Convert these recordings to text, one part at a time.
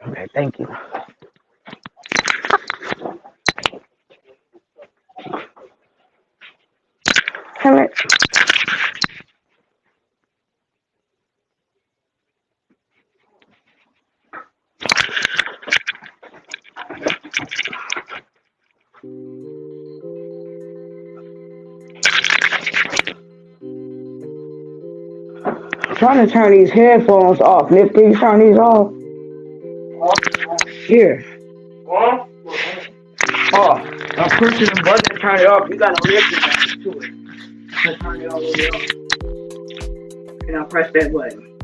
Okay, thank you. Damn it. I'm trying to turn these headphones off. Nick, please turn these off. Here. Off. I'm pushing the button to turn it off. You gotta listen to it to turn it all the way off. And I press that button.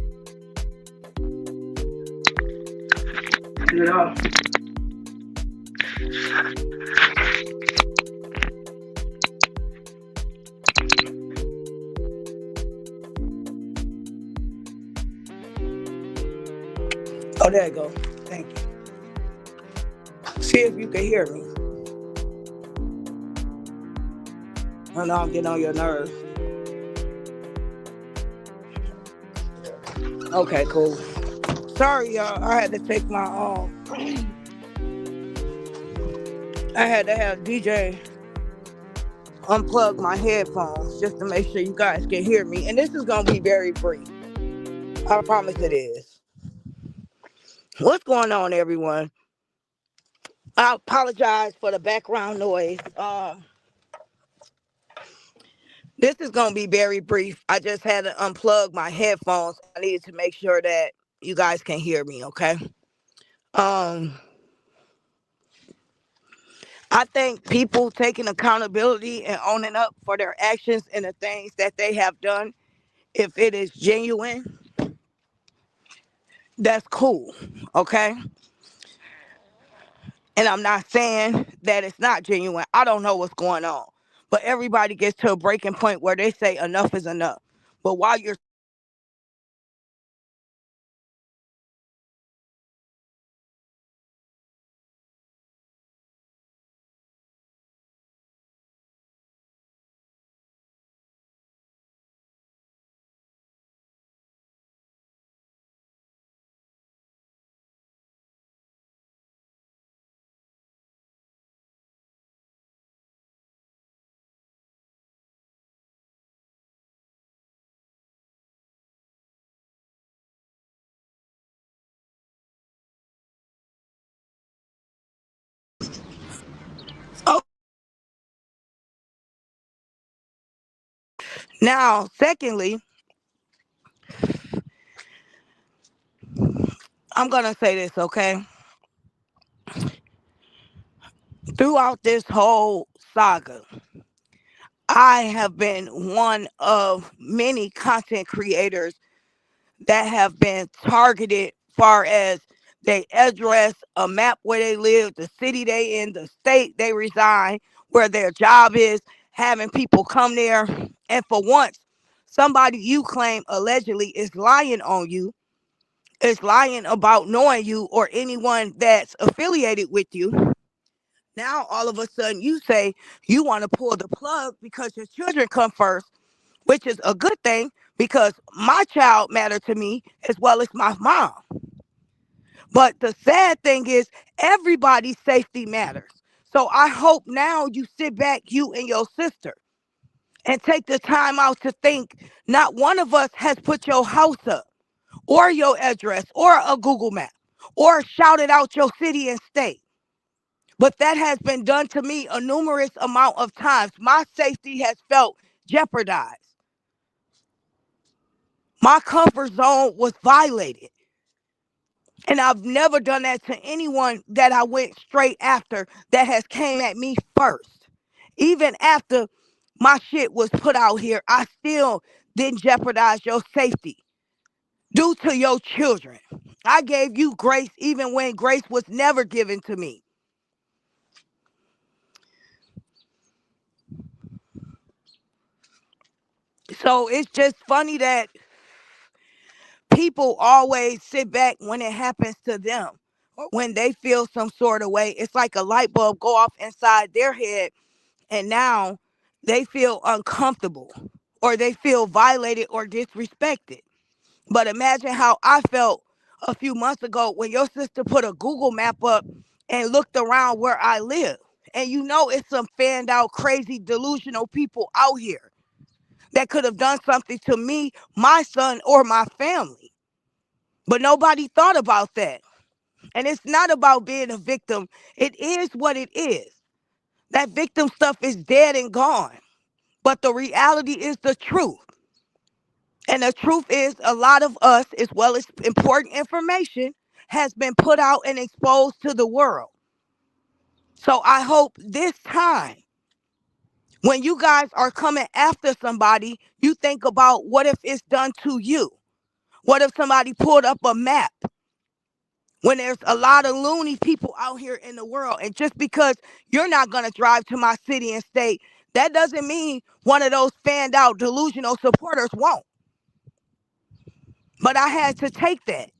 Turn it off. Oh, there you go. Thank you. See if you can hear me. I know I'm getting on your nerves. Okay, cool. Sorry, y'all. I had to take my I had to have DJ unplug my headphones just to make sure you guys can hear me. And this is gonna be very brief. I promise it is. What's going on, everyone? I apologize for the background noise. This is gonna be very brief. I just had to unplug my headphones. I needed to make sure that you guys can hear me, okay? Um, I think people taking accountability and owning up for their actions and the things that they have done, if it is genuine, that's cool, okay? And I'm not saying that it's not genuine. I don't know what's going on. But everybody gets to a breaking point where they say enough is enough. But while you're oh, now, secondly, I'm gonna say this, okay? Throughout this whole saga, I have been one of many content creators that have been targeted far as they address, a map where they live, the city they in, the state they reside, where their job is, having people come there. And for once, somebody you claim allegedly is lying on you, is lying about knowing you or anyone that's affiliated with you. Now all of a sudden you say you want to pull the plug because your children come first, which is a good thing because my child mattered to me as well as my mom. But the sad thing is everybody's safety matters. So I hope now you sit back, you and your sister, and take the time out to think not one of us has put your house up or your address or a Google map or shouted out your city and state. But that has been done to me a numerous amount of times. My safety has felt jeopardized. My comfort zone was violated. And I've never done that to anyone that I went straight after that has came at me first. Even after my shit was put out here, I still didn't jeopardize your safety due to your children. I gave you grace even when grace was never given to me. So it's just funny that people always sit back when it happens to them or when they feel some sort of way. It's like a light bulb go off inside their head and now they feel uncomfortable or they feel violated or disrespected. But imagine how I felt a few months ago when your sister put a Google map up and looked around where I live. And you know it's some fanned out, crazy, delusional people out here that could have done something to me, my son, or my family. But nobody thought about that. And it's not about being a victim. It is what it is. That victim stuff is dead and gone. But the reality is the truth. And the truth is, a lot of us, as well as important information, has been put out and exposed to the world. So I hope this time, when you guys are coming after somebody, you think about what if it's done to you? What if somebody pulled up a map when there's a lot of loony people out here in the world? And just because you're not going to drive to my city and state, that doesn't mean one of those fanned out delusional supporters won't. But I had to take that.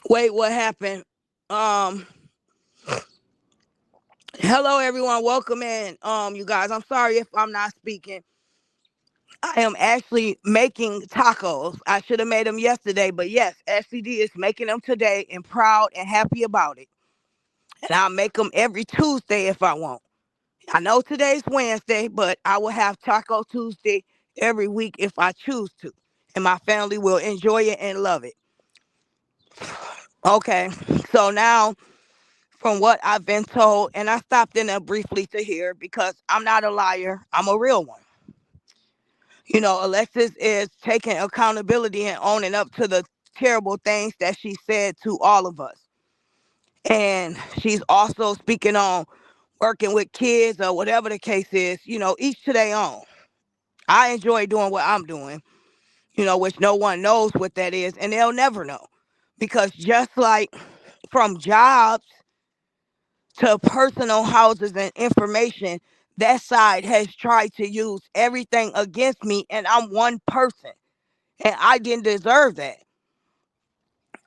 Wait, what happened? Um, Hello everyone, welcome in. You guys, I'm sorry if I'm not speaking. I am actually making tacos. I should have made them yesterday, but yes, SCD is making them today and proud and happy about it. And I'll make them every Tuesday if I want. I know today's Wednesday, but I will have Taco Tuesday every week if I choose to. And my family will enjoy it and love it. Okay, so now from what I've been told, and I stopped in there briefly to hear because I'm not a liar, I'm a real one. You know, Alexis is taking accountability and owning up to the terrible things that she said to all of us. And she's also speaking on working with kids or whatever the case is, you know, each to their own. I enjoy doing what I'm doing, you know, which no one knows what that is, and they'll never know. Because just like from jobs to personal houses and information, that side has tried to use everything against me, and I'm one person, and I didn't deserve that.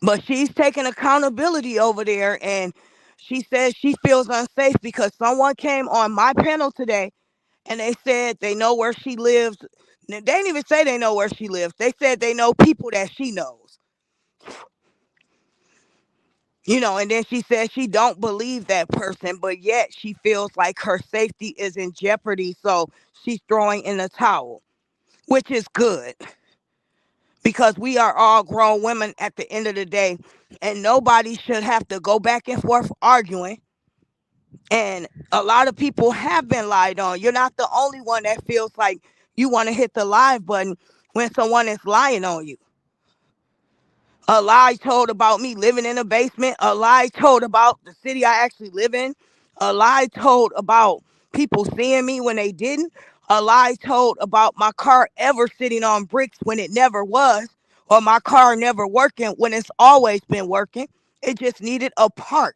But she's taking accountability over there, and she says she feels unsafe because someone came on my panel today and they said they know where she lives. They didn't even say they know where she lives. They said they know people that she knows. You know, and then she said she don't believe that person, but yet she feels like her safety is in jeopardy, so she's throwing in the towel, which is good because we are all grown women at the end of the day, and nobody should have to go back and forth arguing. And a lot of people have been lied on. You're not the only one that feels like you want to hit the live button when someone is lying on you. A lie told about me living in a basement, a lie told about the city I actually live in, a lie told about people seeing me when they didn't, a lie told about my car ever sitting on bricks when it never was, or my car never working when it's always been working. It just needed a part.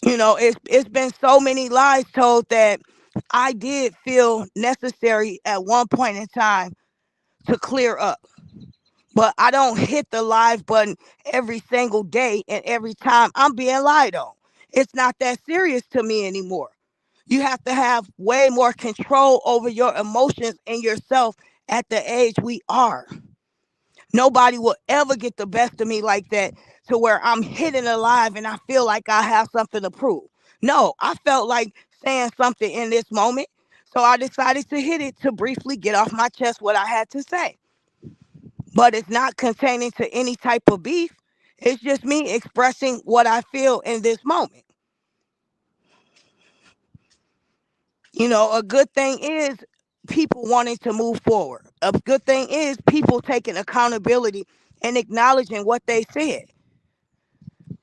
You know, it's been so many lies told that I did feel necessary at one point in time to clear up. But I don't hit the live button every single day and every time I'm being lied on. It's not that serious to me anymore. You have to have way more control over your emotions and yourself at the age we are. Nobody will ever get the best of me like that to where I'm hitting alive and I feel like I have something to prove. No, I felt like saying something in this moment. So I decided to hit it to briefly get off my chest what I had to say. But it's not containing to any type of beef. It's just me expressing what I feel in this moment. You know, a good thing is people wanting to move forward. A good thing is people taking accountability and acknowledging what they said.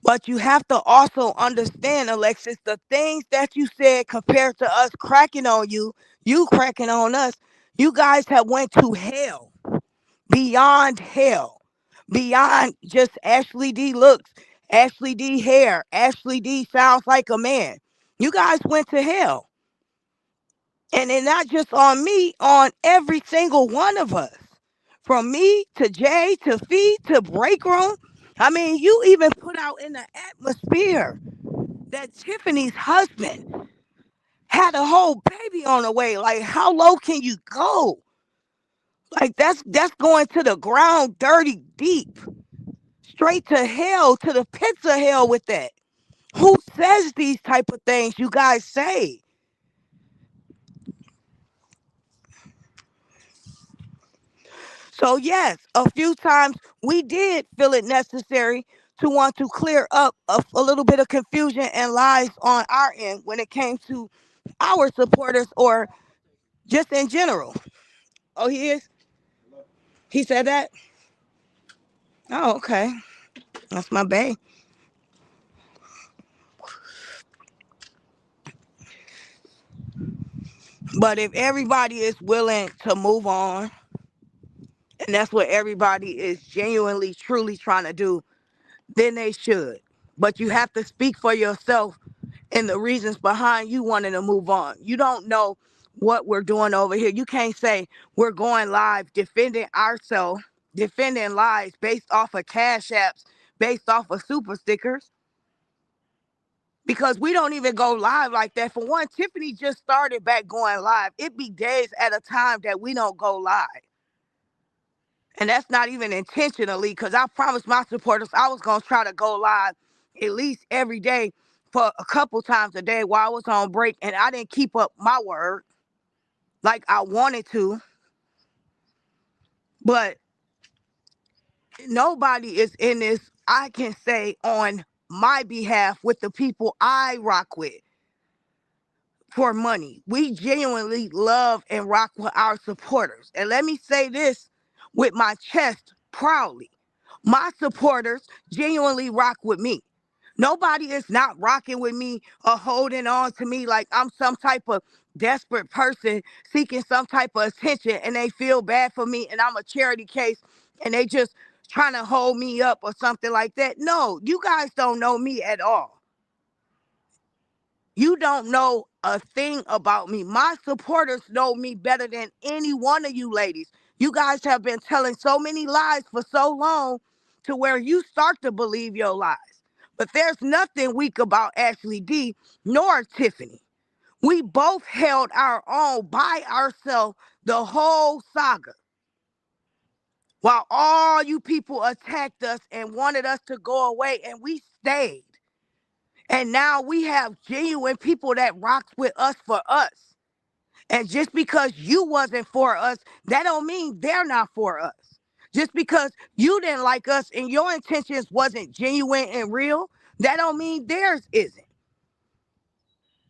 But you have to also understand, Alexis, the things that you said compared to us cracking on you, you cracking on us, you guys have went to hell, beyond hell, beyond just Ashley D looks, Ashley D hair, Ashley D sounds like a man. You guys went to hell. And then not just on me, on every single one of us. From me to Jay to Fee to Break Room. I mean, you even put out in the atmosphere that Tiffany's husband had a whole baby on the way. Like, how low can you go? Like, that's going to the ground, dirty deep, straight to hell, to the pits of hell with that. Who says these type of things you guys say? So yes, a few times we did feel it necessary to want to clear up a little bit of confusion and lies on our end when it came to our supporters or just in general. Oh, he is? He said that? Oh, okay. That's my bae. But if everybody is willing to move on, and that's what everybody is genuinely, truly trying to do, then they should. But you have to speak for yourself and the reasons behind you wanting to move on. You don't know what we're doing over here. You can't say we're going live defending ourselves, defending lies based off of cash apps, based off of super stickers, because we don't even go live like that. For one, Tiffany just started back going live. It be days at a time that we don't go live. And that's not even intentionally, because I promised my supporters I was going to try to go live at least every day for a couple times a day while I was on break. And I didn't keep up my word like I wanted to. But nobody is in this, I can say, on my behalf with the people I rock with for money. We genuinely love and rock with our supporters. And let me say this with my chest proudly. My supporters genuinely rock with me. Nobody is not rocking with me or holding on to me like I'm some type of desperate person seeking some type of attention and they feel bad for me and I'm a charity case and they just trying to hold me up or something like that. No, you guys don't know me at all. You don't know a thing about me. My supporters know me better than any one of you ladies. You guys have been telling so many lies for so long to where you start to believe your lies. But there's nothing weak about Ashley D nor Tiffany. We both held our own by ourselves the whole saga. While all you people attacked us and wanted us to go away, and we stayed. And now we have genuine people that rocks with us for us. And just because you wasn't for us, that don't mean they're not for us. Just because you didn't like us and your intentions wasn't genuine and real, that don't mean theirs isn't.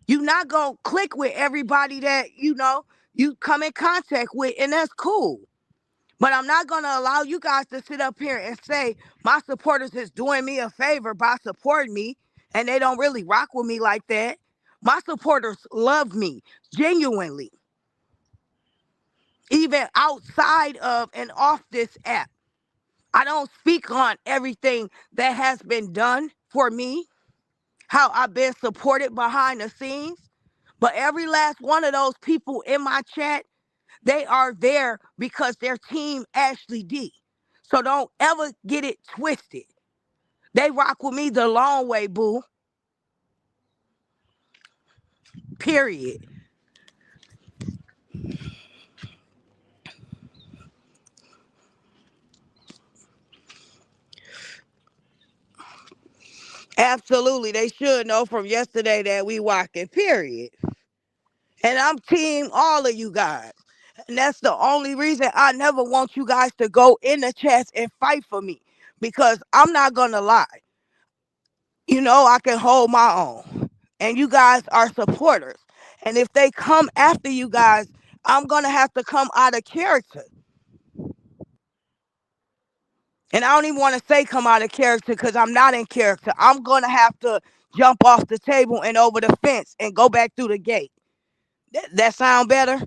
You not gonna click with everybody that, you come in contact with, and that's cool. But I'm not going to allow you guys to sit up here and say my supporters is doing me a favor by supporting me and they don't really rock with me like that. My supporters love me genuinely, even outside of and off this app. I don't speak on everything that has been done for me, how I've been supported behind the scenes. But every last one of those people in my chat, they are there because they're team Ashley D. So don't ever get it twisted. They rock with me the long way, boo. Period. Absolutely. They should know from yesterday that we walking, period. And I'm team all of you guys. And that's the only reason I never want you guys to go in the chats and fight for me. Because I'm not gonna lie. I can hold my own. And you guys are supporters. And if they come after you guys, I'm going to have to come out of character. And I don't even want to say come out of character because I'm not in character. I'm going to have to jump off the table and over the fence and go back through the gate. That sound better?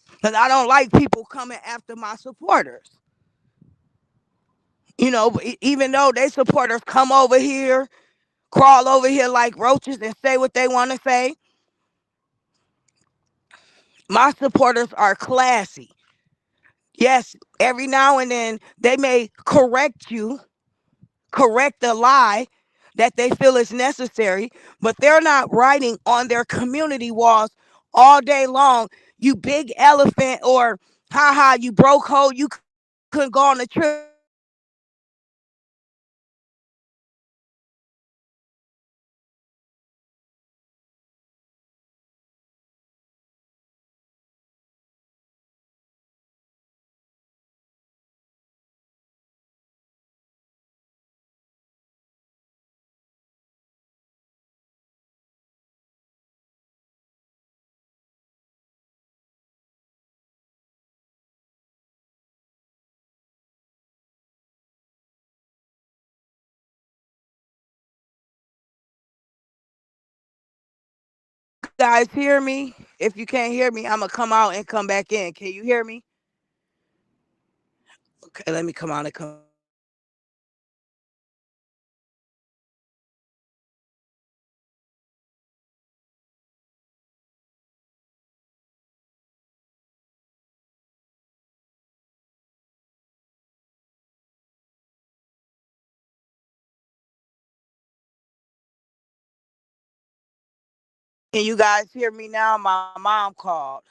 Because I don't like people coming after my supporters. Even though they supporters come over here, crawl over here like roaches and say what they want to say, my supporters are classy. Yes, every now and then they may correct you, correct a lie that they feel is necessary, but they're not writing on their community walls all day long, you big elephant, or haha, you broke hoe, you couldn't go on a trip with me. They not writing on their community walls all day long, you big elephant, or haha, you broke hoe, you couldn't go on a trip with me. They writing on their community walls all day long. Can you guys hear me? If you can't hear me, I'm gonna come out and come back in. Can you hear me? Okay, let me come out and come back in. Can you guys hear me now? My mom called.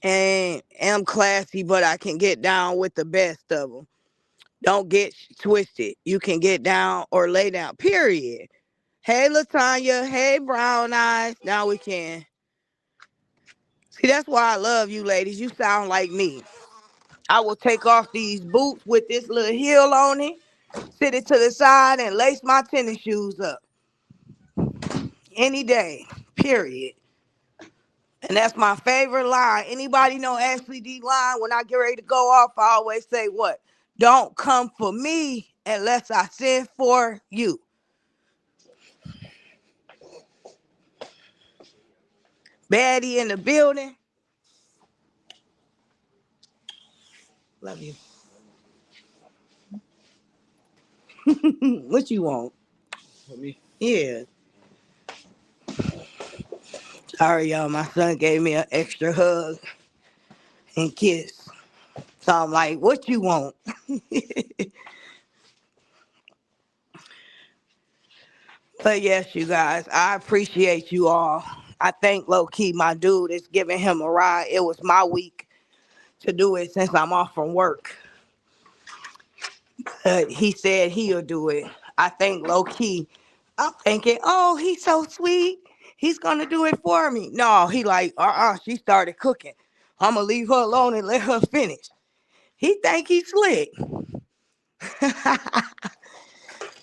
And am classy, but I can get down with the best of them. Don't get twisted. You can get down or lay down, period. Hey, Latanya. Hey, Brown Eyes. Now we can. See, that's why I love you ladies. You sound like me. I will take off these boots with this little heel on it, sit it to the side, and lace my tennis shoes up any day, period. And that's my favorite line. Anybody know Ashley D line? When I get ready to go off, I always say what? Don't come for me unless I send for you. Baddie in the building. Love you. What you want? For me? Yeah. Sorry, y'all. My son gave me an extra hug and kiss. So I'm like, what you want? But yes, you guys, I appreciate you all. I thank low key my dude is giving him a ride. It was my week to do it since I'm off from work. He said he'll do it. I think low key. I'm thinking, oh, he's so sweet. He's gonna do it for me. No, he like, she started cooking. I'ma leave her alone and let her finish. He think he's slick.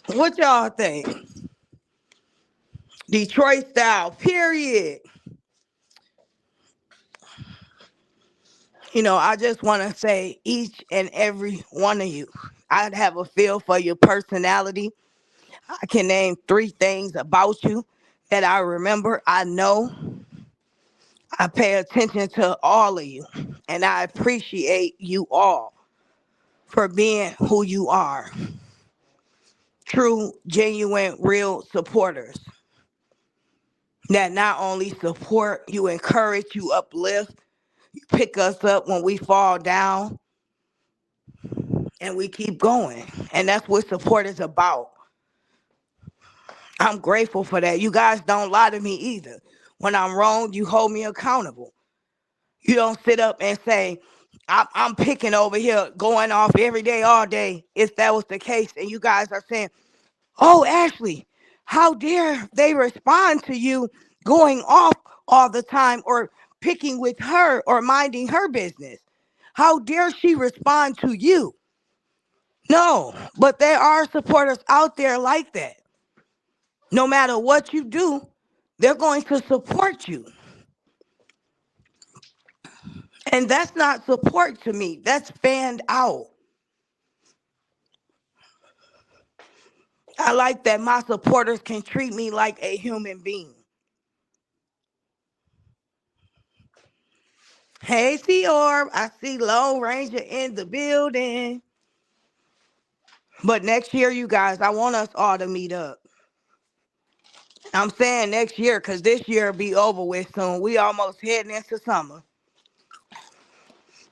What y'all think? Detroit style, period. I just want to say each and every one of you, I'd have a feel for your personality. I can name three things about you that I remember. I know I pay attention to all of you, and I appreciate you all for being who you are. True, genuine, real supporters that not only support, you encourage, you uplift, you pick us up when we fall down, and we keep going. And that's what support is about. I'm grateful for that. You guys don't lie to me either. When I'm wrong, you hold me accountable. You don't sit up and say, I'm picking over here, going off every day, all day, if that was the case. And you guys are saying, oh, Ashley, how dare they respond to you going off all the time or picking with her or minding her business? How dare she respond to you? No, but there are supporters out there like that. No matter what you do, they're going to support you. And that's not support to me. That's fanned out. I like that my supporters can treat me like a human being. Hey, Sea Orb, I see Lone Ranger in the building. But next year, you guys, I want us all to meet up. I'm saying next year because this year will be over with soon. We almost heading into summer.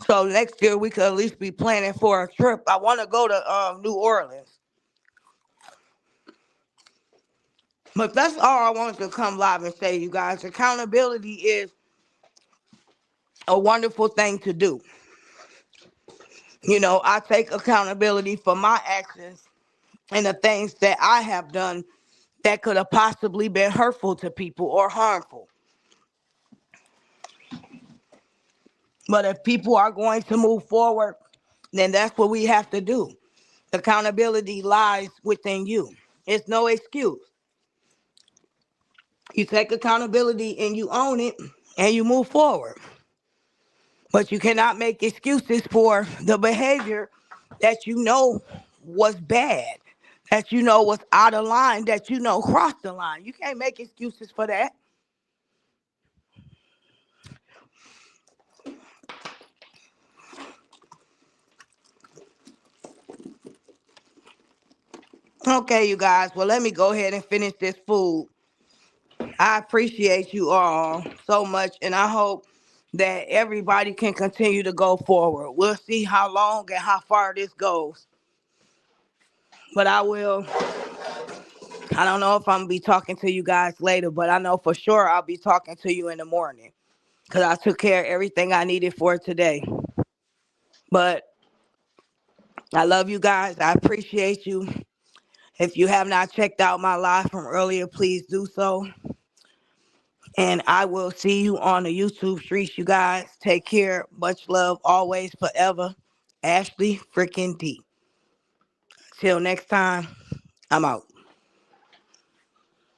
So next year we could at least be planning for a trip. I want to go to New Orleans. But that's all I wanted to come live and say, you guys. Accountability is a wonderful thing to do. You know, I take accountability for my actions and the things that I have done that could have possibly been hurtful to people or harmful. But if people are going to move forward, then that's what we have to do. Accountability lies within you. It's no excuse. You take accountability and you own it and you move forward. But you cannot make excuses for the behavior that you know was bad, that you know was out of line, that you know crossed the line. You can't make excuses for that. Okay, you guys. Well, let me go ahead and finish this food. I appreciate you all so much, and I hope that everybody can continue to go forward. We'll see how long and how far this goes. But I don't know if I'm gonna be talking to you guys later, but I know for sure I'll be talking to you in the morning because I took care of everything I needed for today. But I love you guys. I appreciate you. If you have not checked out my live from earlier, please do so. And I will see you on the YouTube streets, you guys. Take care. Much love, always, forever. Ashley freaking D. Till next time, I'm out.